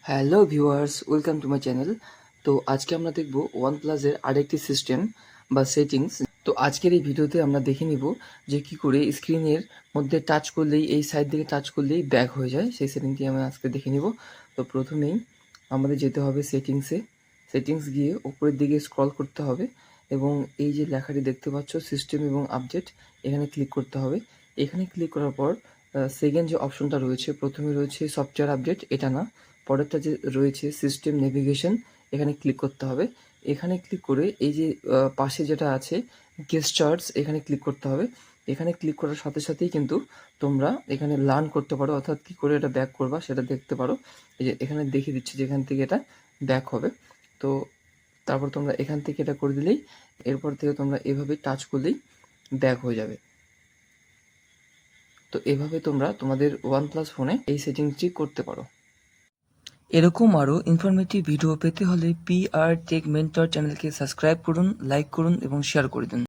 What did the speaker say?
Hello viewers, welcome to my channel. তো আজকে আমরা দেখব ওয়ানপ্লাসের আরেকটি সিস্টেম বা সেটিংস। তো আজকের এই ভিডিওতে আমরা দেখে নিব যে কি করে স্ক্রিনের মধ্যে টাচ করলেই, এই সাইড দিকে টাচ করলেই ব্যাক হয়ে যায়, সেই সেটিংটি আমরা আজকে দেখে নিব। তো প্রথমেই আমাদের যেতে হবে সেটিংস গিয়ে উপরের দিকে স্ক্রল করতে হবে এবং এই যে লেখাটি দেখতে পাচ্ছ সিস্টেম এবং আপডেট, এখানে ক্লিক করতে হবে। এখানে ক্লিক করার পর সেকেন্ড যে অপশনটা রয়েছে, প্রথমে রয়েছে সফটওয়্যার আপডেট, এটা না, পরেরটা যে রয়েছে সিস্টেম নেভিগেশন, এখানে ক্লিক করতে হবে। এখানে ক্লিক করে এই যে পাশে যেটা আছে গেস্টার্স, এখানে ক্লিক করতে হবে। এখানে ক্লিক করার সাথে সাথেই কিন্তু তোমরা এখানে লার্ন করতে পারো, অর্থাৎ কী করে এটা ব্যাক করবা সেটা দেখতে পারো। এই যে এখানে দেখিয়ে দিচ্ছি যেখান থেকে এটা ব্যাক হবে। তো তারপর তোমরা এখান থেকে এটা করে দিলেই, এরপর থেকে তোমরা এভাবে টাচ করলেই ব্যাক হয়ে যাবে। তো এভাবে তোমরা তোমাদের OnePlus ফোনে এই সেটিংসটি করতে পারো। এরকম আরও ইনফরমেটিভ ভিডিও পেতে হলে PR টেক মেন্টর চ্যানেলকে সাবস্ক্রাইব করুন, লাইক করুন এবং শেয়ার করে দিন।